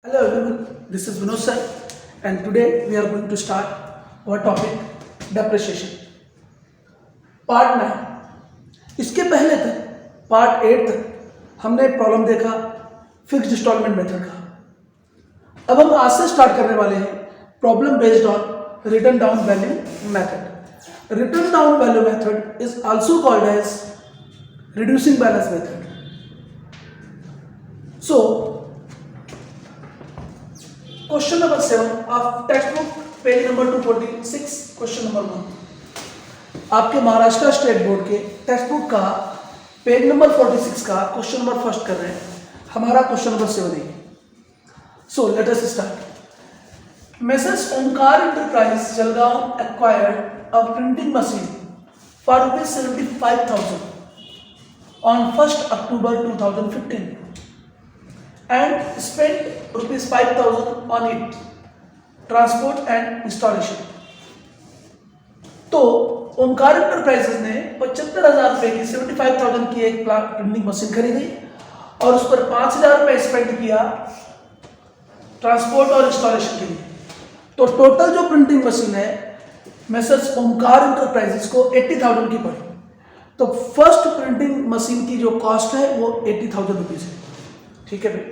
Hello everyone, this is Vinod sir and today we are going to start our topic depreciation. Part 9 इसके पहले तक part 8 तक हमने एक प्रॉब्लम देखा फिक्स्ड इंस्टॉलमेंट मेथड का। अब हम आज से स्टार्ट करने वाले हैं problem based on return down value method. Return down value method is also called as reducing balance method. So question number 7 of text book page number 246 question number 1 आपके Maharashtra state board के text book का page number 46 का question number first कर रहे हैं। हमारा question number 7 है। So let us start. Messrs Omkar enterprise Jalgaon acquired a printing machine for ₹75,000 on 1st October 2015 and spent ₹5,000 on it, transport and installation। तो Omkar enterprises ने 75,000 रुपए की 75,000 की एक प्रिंटिंग मशीन खरीदी और उस पर 5,000 रुपए स्पेंड किया ट्रांसपोर्ट और इंस्टॉलेशन के लिए। तो टोटल जो प्रिंटिंग मशीन है मेसर्स ओमकार एंटरप्राइजेस को 80,000 की पड़ी। तो फर्स्ट प्रिंटिंग मशीन की जो कॉस्ट है वो 80,000 रुपीज है। ठीक है भाई।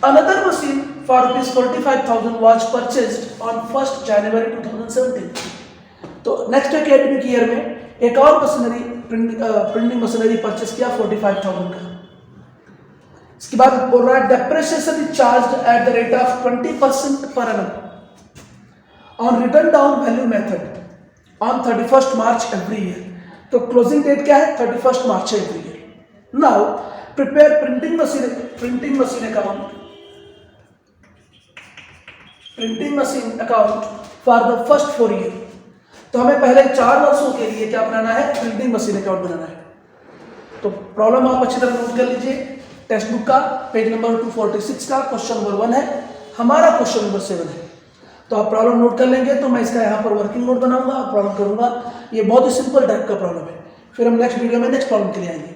Another machine for ₹45,000 was purchased on 1st January 2017। तो नेक्स्ट एकेडमिक ईयर में एक और मशीनरी प्रिंटिंग मशीनरी परचेस किया 45,000 का। इसके बाद बोल रहा है depreciation is charged at the rate of 20% per annum on return down value method on 31st March every year. तो क्लोजिंग डेट क्या है? 31st March every year. Now prepare printing machine account for the first 4 year. तो हमें पहले 4 वर्षों के लिए क्या बनाना है? प्रिंटिंग मशीन अकाउंट बनाना है। तो प्रॉब्लम आप अच्छी तरह नोट कर लीजिए। टेक्स्ट बुक का पेज नंबर 246 का क्वेश्चन नंबर 1 है, हमारा क्वेश्चन नंबर 7 है। तो आप प्रॉब्लम नोट कर लेंगे तो मैं इसका यहाँ पर वर्किंग नोट बनाऊंगा और प्रॉब्लम करूंगा। ये बहुत ही सिंपल टाइप का प्रॉब्लम है। फिर हम नेक्स्ट वीडियो में नेक्स्ट प्रॉब्लम के लिए आएंगे।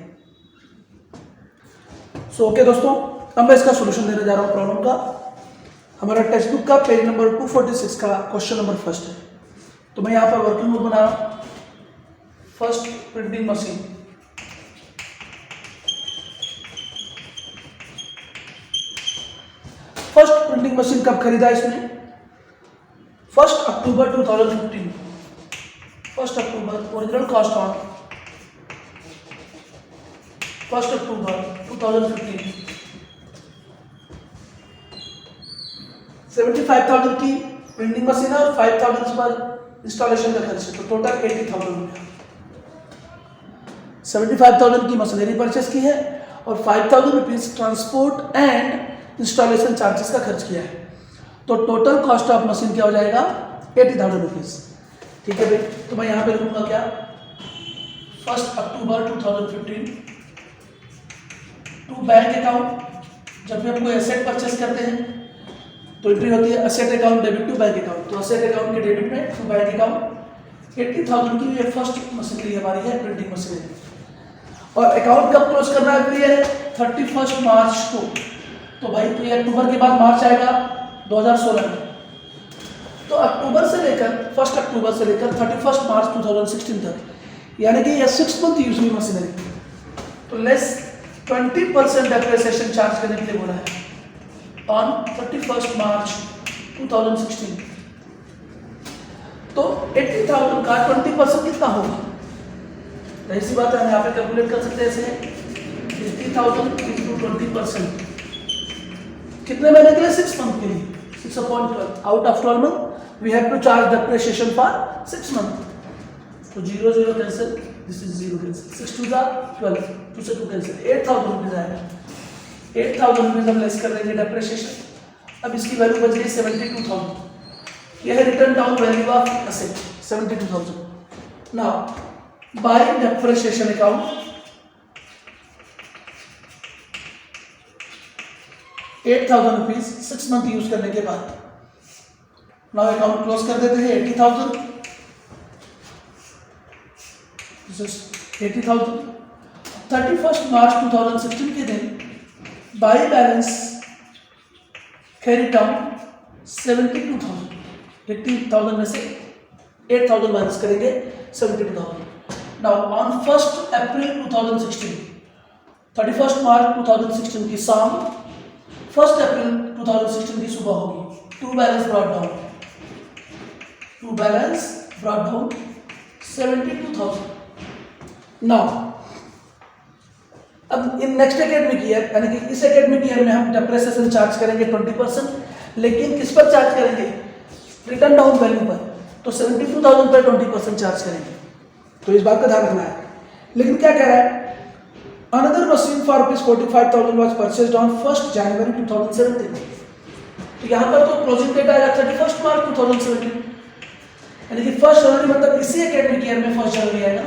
सो ओके दोस्तों, अब मैं इसका सोल्यूशन देने जा रहा हूँ प्रॉब्लम का। हमारा टेक्स्ट बुक का पेज नंबर 246 का क्वेश्चन नंबर फर्स्ट है। तो मैं यहाँ पर वर्किंग नोट बना रहा हूँ। First printing machine, first printing machine कब खरीदा इसने? 1st October 2015। 1st October original cost on 1st October 2015। 75,000 की प्रिंटिंग मशीन है और 5,000 पर इंस्टॉलेशन का खर्च है। तो टोटल 80,000 रुपया। 75,000 की मशीनरी परचेस की है और 5,000 rupees transport and installation charges का खर्च किया है। तो टोटल कॉस्ट ऑफ मशीन क्या हो जाएगा? 80,000 रुपीज। ठीक है भाई। तो मैं यहाँ पे लिखूंगा क्या? 1st October 2015 to bank account. जब भी हम कोई एसेट परचेस करते हैं तो एंट्री होती है asset account debit to bank account. तो असेट अकाउंट के डेबिट में टू बैंक अकाउंट 80,000 की ये फर्स्ट मशीनरी हमारी है प्रिंटिंग मशीनरी। और अकाउंट कब क्लोज करना है? 31st मार्च को। तो भाई तो ये अक्टूबर के बाद मार्च आएगा 2016 में। तो अक्टूबर से लेकर 1st October से लेकर 31st March 2016 तक, यानी कि ये 6 मंथ यूज हुई मशीनरी। तो लेस 20% डेप्रिसिएशन चार्ज करने के लिए बोला है ऑन 31st March 2016। तो 80,000 का 20% कितना होगा? ऐसी बात है, हम यहाँ पे कैलकुलेट कर सकते हैं ऐसे 80,000 into 20%। कितने महीने के लिए? 6 मंथ के लिए। 6/12 out of 12 month we have to charge depreciation for 6 month. तो 0 0 कैंसिल, दिस इज 0 कैंसिल, 6 2 12, 2 से 2 कैंसिल, 8,000 रुपीज आएगा। 8,000 रुपीज हम लेस कर देंगे डेप्रिसिएशन। अब इसकी वैल्यू बच गई 72,000। यह है return down value of asset 72,000। Now bye depreciation account 8,000 rupees 6 month use करने के बाद। नाउ अकाउंट क्लोज कर देते हैं। 80,000 80,000 31st March 2016 के दिन बाई बैलेंस कैरी डाउन 72,000, 80,000 में से 8,000 माइनस करेंगे 72,000. Now on 1st April 2016, 31st मार्च 2016 की शाम, 1st अप्रैल 2016 की सुबह होगी. To balance brought down 72,000. Now अब इन नेक्स्ट एकेडमिक ईयर, यानी कि इस एकेडमिक ईयर में हम डेप्रिसिएशन चार्ज करेंगे 20%, लेकिन किस पर चार्ज करेंगे? रिटर्न डाउन वैल्यू पर. तो 72,000 पर 20% चार्ज करेंगे. तो इस बात का ध्यान रखना है. लेकिन क्या कह रहा है? Another machine for ₹45,000 was purchased on 1st जनवरी 2017. तो यहाँ पर तो क्लोजिंग डेट आएगा 31st मार्च 2017, यानी कि 1st जनवरी मतलब इसी एकेडमिक ईयर में 1st जनवरी आएगा.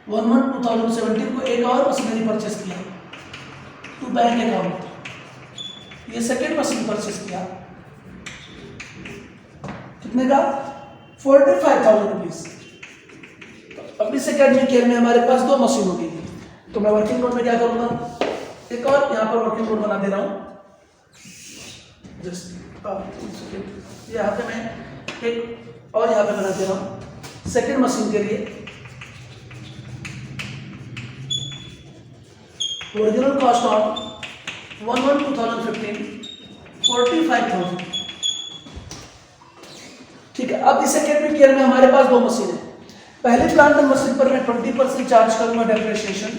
1/1/2017 को एक और मशीनरी परचेस किया टू बैंक अकाउंट. ये सेकेंड मशीन परचेस किया. कितने का? 45,000 रुपीज. अब इस एकेडमिक ईयर में हमारे पास 2 मशीन होगी. तो मैं वर्किंग नोट में क्या करूंगा? एक और यहाँ पर वर्किंग नोट बना दे रहा हूँ. जस्ट यहाँ पे मैं एक और यहाँ पे बना दे रहा हूँ सेकेंड मशीन के लिए. Original cost on 1/1/2015 45,000. ठीक है. अब इस एकेडमिक ईयर में हमारे पास 2 मशीन है. पहले प्लांट एंड मशीन पर मैं 20% चार्ज करूंगा डेप्रिसिएशन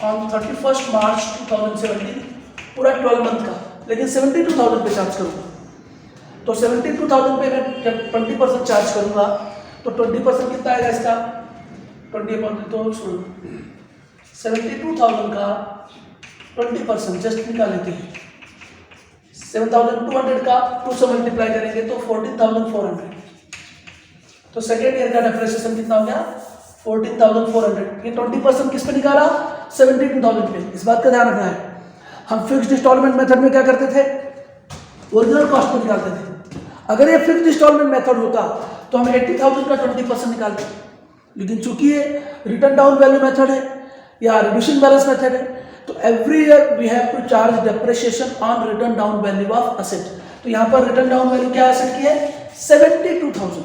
ऑन 31st मार्च 2017, पूरा 12 मंथ का, लेकिन 72,000 पे चार्ज करूंगा. तो 72,000 पे मैं जब 20% चार्ज करूंगा तो 20% कितना आएगा इसका? 20% तो 72,000 का 20% जस्ट निकाल लेते हैं. 7,200 का 2 से मल्टीप्लाई करेंगे तो 14,400. तो सेकेंड ईयर का डेप्रिसिएशन कितना हो गया? 14,400. ये 20% किस पे निकाला? 72,000 पे. इस बात का ध्यान रखना है. हम फिक्स्ड इंस्टॉलमेंट मेथड में क्या करते थे? ओरिजिनल कॉस्ट को निकालते थे. अगर ये फिक्स्ड इंस्टॉलमेंट मेथड होता तो हम 80,000 का 20% निकालते. लेकिन चूंकि ये रिटर्न डाउन वैल्यू मेथड है या रिड्यूसिंग बैलेंस मेथड है, तो every year we have to charge depreciation on return down value of asset. तो यहाँ पर रिटर्न डाउन वैल्यू क्या असेट की है? 72,000.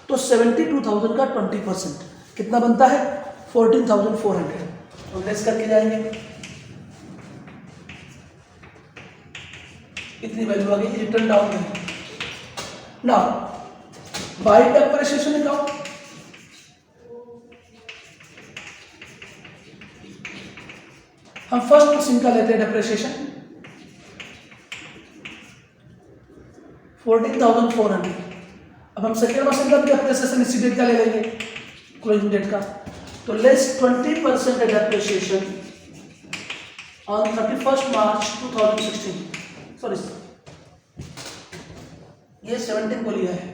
तो 72,000 का 20% कितना बनता है? 14,400. तो लेस करके जाएंगे, इतनी वैल्यू आ गई return down value. Now bye depreciation account. हम फर्स्ट मशीन का लेते हैं डेप्रिसिएशन 14,400. अब हम सेकेंड मशीन का डेप्रिसिएशन इसी डेट का ले लेंगे, क्लोजिंग डेट का. तो less 20% depreciation on 31st March 2016. Sorry, ये 17 को लिया है.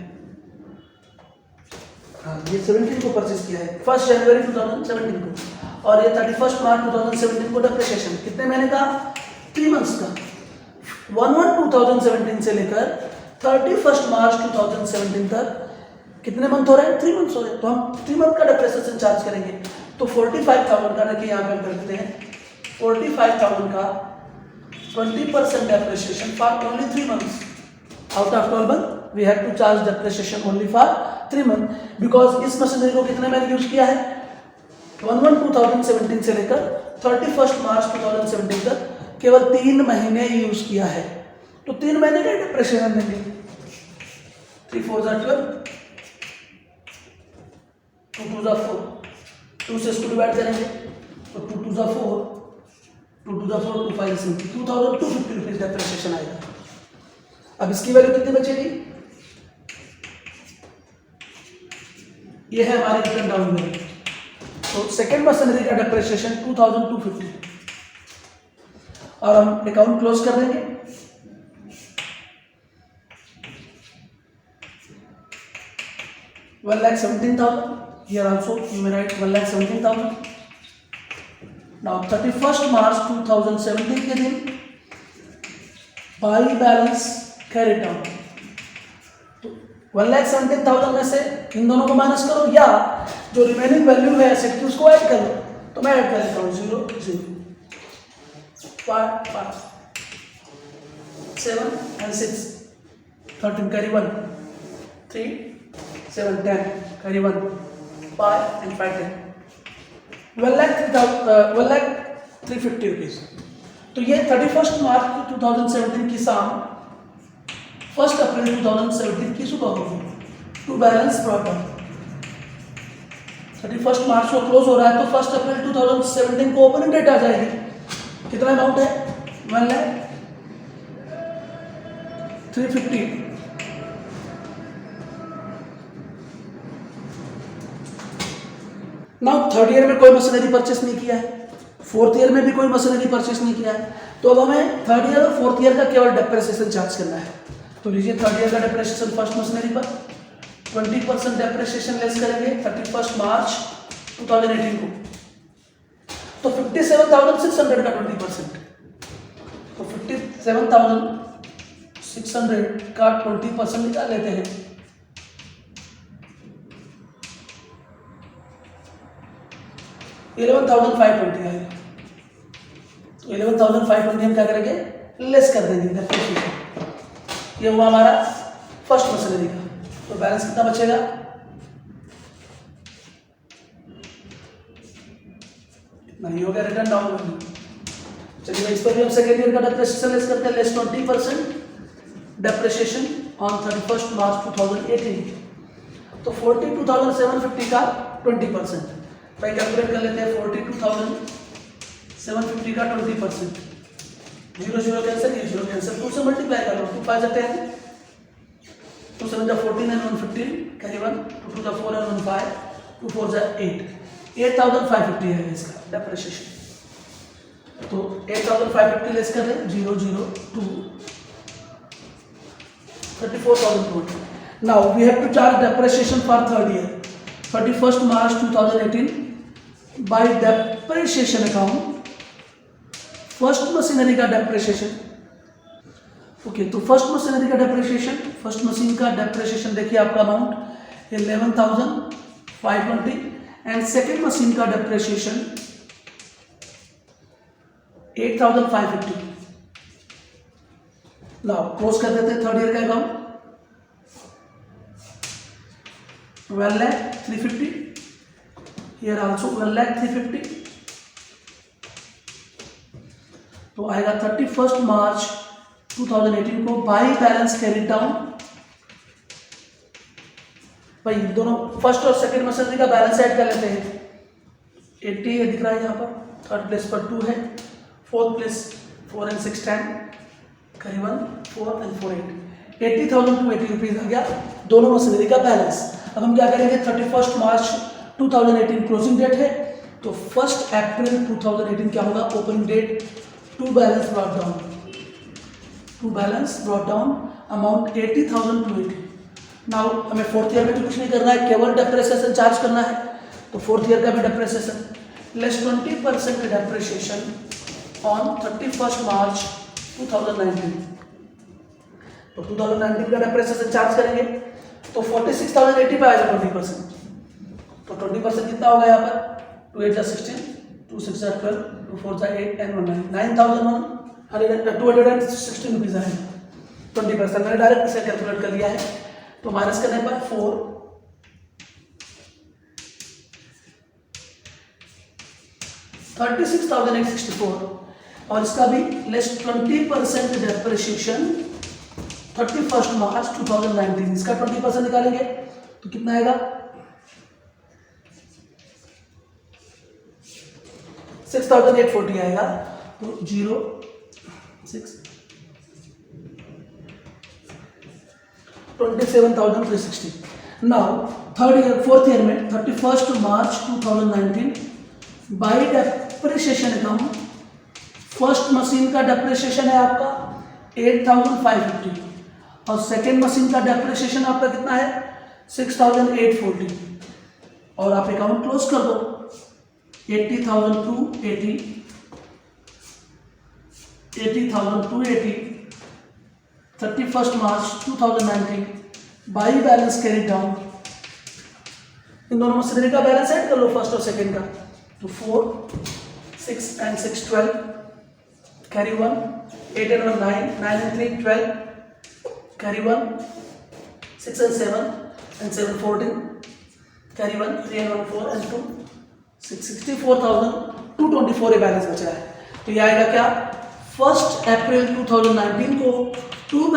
हाँ, ये 17 को परचेज किया है 1st जनवरी 2017 को, और ये 31st मार्च 2017 को डेप्रिसिएशन कितने महीने का? 3 मंथ्स का. 1/1/2017 से लेकर 31st मार्च 2017 तक कितने मंथ हो रहे हैं? 3 मंथ्स हो रहे हैं. तो हम 3 मंथ का डेप्रिसिएशन चार्ज करेंगे. तो 45,000 का रखिए, यहाँ पे हम कर देते हैं 45,000 का 20% depreciation for only 3 months. Out of 12 month we have to charge depreciation only for 3 month, because इस मशीनरी को कितने महीने यूज किया है? 1/1/2017 से लेकर 31st मार्च 2017 तक केवल 3 महीने यूज किया है. तो 3 महीने का डेप्रिसिएशन देंगे. 3 4 12, 2 2 4, 2 से इसको डिवाइड करेंगे तो 2 2 4, 2 2 4, 2 5 2,250 रुपीज डेप्रिसिएशन आएगा. अब इसकी वैल्यू कितनी बचेगी? ये है हमारी रिटर्न डाउन वैल्यू. तो सेकेंड मशीनरी का डेप्रिसिएशन 2,250. और हम अकाउंट क्लोज कर देंगे. $1,17,000. Here also you may write 1,17,000. Now 31st March 2017 के दिन बाई बैलेंस कैरी डाउन. तो 1,17,000 में से इन दोनों को माइनस करो, या जो रिमेनिंग वैल्यू है एसेट की उसको ऐड करो. तो मैं ऐड कर देता हूँ 0 0 5 5. 7 and 6, 13, carry 1, 3, 7, 10, carry 1, 5 and 5, 10. 1,350 rupees. तो ये 31 मार्च 2017 की शाम 1 अप्रैल 2017 की सुबह होगी। टू बैलेंस ब्रॉट डाउन 31 मार्च को क्लोज हो रहा है, तो 1 अप्रैल 2017 को ओपनिंग डेट आ जाएगी। कितना अमाउंट है? 1,350। नाउ थर्ड ईयर में कोई मशीनरी परचेस नहीं किया है, फोर्थ ईयर में भी कोई मशीनरी परचेस नहीं किया है, तो अब हमें थर्ड ईयर और फोर्थ ईयर का केवल डेप्रिसिएशन चार्ज करना है। तो लीजिए थर्ड ईयर का डेप्रिसिएशन फर्स्ट मशीनरी पर 20% डेप्रिसिएशन लेस करेंगे 31 मार्च 2018 को, तो 57,600 का 20%, तो 57,600 का 20% निकाल लेते हैं। 11,520 आएगा। तो 11,520 हम क्या करेंगे? लेस कर देंगे डेप्रिसिएशन। ये हुआ हमारा फर्स्ट मशीनरी का। तो बैलेंस कितना बचेगा? नहीं हो गया, रिटर्न डाउन वैल्यू। चलिए इस पर भी हम सेकेंड ईयर का डेप्रिसिएशन लेस करते हैं, लेस 20% डेप्रिसिएशन ऑन 31 मार्च 2018, तो 42,750 का 20%। भाई कैलकुलेट कर लेते हैं, 42,750 का 20%, 0 0 कैंसिल, ये 0 कैंसिल, 2 से मल्टीप्लाई कर लो, 2 5 10, 2 7 14 and 1 15, कैरी 1, 2 2 4 and 1 5, 2 4 8, 8,550 है इसका डेप्रिसिएशन। तो 8,550 लेस कर दें, 0 0 2, 34,200। Now we have to charge depreciation for third year 31 March 2018 by depreciation account. First machinery का डेप्रिसिएशन, ओके, तो फर्स्ट मशीनरी का डेप्रिसिएशन, फर्स्ट मशीन का डेप्रिसिएशन देखिए आपका अमाउंट 11,520 एंड सेकेंड मशीन का डेप्रिसिएशन 8,550। नाउ क्लोज कर देते हैं थर्ड ईयर का अकाउंट। 1,350, here also 1,350, तो आएगा 31 मार्च 2018 को बाई बैलेंस कैरी डाउन। भाई दोनों फर्स्ट और सेकंड मशीनरी का बैलेंस ऐड कर लेते हैं। 80 ये दिख रहा है यहाँ पर, थर्ड प्लेस पर 2 है, फोर्थ प्लेस 4 and 6 10, करीबन 4 and 4 8, 80,280 रुपीज आ गया दोनों मशीनरी का बैलेंस। अब हम क्या करेंगे, 31 मार्च 2018 क्लोजिंग डेट है, तो 1 अप्रैल 2018 क्या होगा opening date. To balance brought down amount 80,280। Now हमें फोर्थ ईयर में भी कुछ नहीं करना है, केवल डेप्रिसिएशन चार्ज करना है। तो फोर्थ ईयर का भी डेप्रिसिएशन लेस 20% डेप्रिसिएशन ऑन 31 मार्च 2019। तो 2019 का डेप्रिसिएशन चार्ज करेंगे तो 46,080 पे आएगा 20%। तो 20% कितना होगा यहाँ पर? 2 8 16, 2 6 12, 2 4 8 and 1 9, 9,216 रुपीज आएगा 20%। मैंने डायरेक्ट इसे कैलकुलेट कर लिया है, तो माइनस करने पर 4 36,864 और इसका भी लेस 20% डेप्रिसिएशन 31 मार्च 2019, इसका 20% निकालेंगे तो कितना आएगा? 6,840 आएगा। तो 0 6 27,360। Now third year fourth year में 31 मार्च 2019 by depreciation account. First machine का डेप्रिसिएशन है आपका 8,550 और सेकेंड मशीन का डेप्रिसिएशन आपका कितना है 6,840 और आप अकाउंट क्लोज कर दो। 80,280, 80,280, 31 मार्च 2019 बाई बैलेंस कैरी डाउन। इन दोनों मशीनरी का बैलेंस ऐड कर लो फर्स्ट और सेकेंड का, तो 4 6 and 6 12, carry 1 8 and 1 9, 9 and 3 12, carry 1, 6 and 7 and 7 14, carry 1, 3 and 1 4 and 2, 64,224 ये बैलेंस बचा है। तो ये आएगा क्या, 1 अप्रैल 2019 को to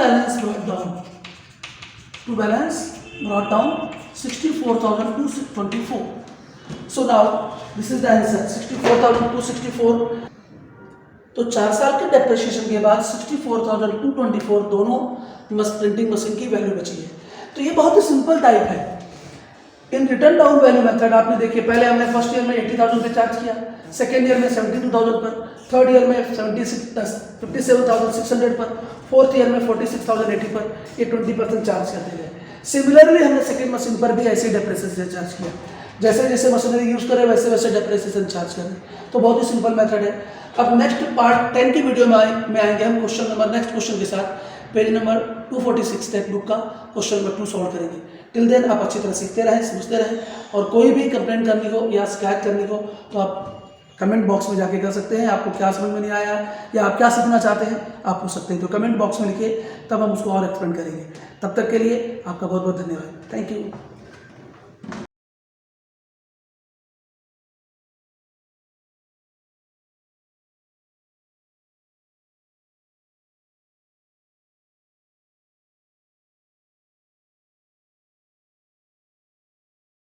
balance brought down 64,224. So now this is the answer, 64,264। तो 4 साल के डेप्रिसिएशन के बाद 64,224 दोनों प्रिंटिंग मशीन की वैल्यू बची है। तो ये बहुत ही सिंपल टाइप है। In return down value method आपने देखिए, पहले हमने फर्स्ट ईयर में 80,000 पे चार्ज किया, सेकेंड ईयर में 72,000 पर, थर्ड ईयर में 57,600 पर, फोर्थ ईयर में 46,080 पर, ये 20% चार्ज करते गए। सिमिलरली हमने सेकेंड मशीन पर भी ऐसे डेप्रिसिएशन चार्ज किया, जैसे जैसे मशीनरी यूज करें वैसे वैसे डेप्रिसिएशन चार्ज करें। तो बहुत ही सिंपल मेथड है। अब नेक्स्ट पार्ट 10 की वीडियो में आएंगे हम नेक्स्ट क्वेश्चन के साथ, पेज नंबर 246 टेक्स्ट बुक का क्वेश्चन नंबर 2 सॉल्व करेंगे। टिल देन आप अच्छी तरह सीखते रहें, समझते रहें, और कोई भी कंप्लेंट करनी हो या शिकायत करनी हो तो आप कमेंट बॉक्स में जाके कर सकते हैं। आपको क्या समझ में नहीं आया या आप क्या सीखना चाहते हैं आप पूछ सकते हैं, तो कमेंट बॉक्स में लिखिए, तब हम उसको और एक्सप्लेन करेंगे। तब तक के लिए आपका बहुत बहुत धन्यवाद। Thank you.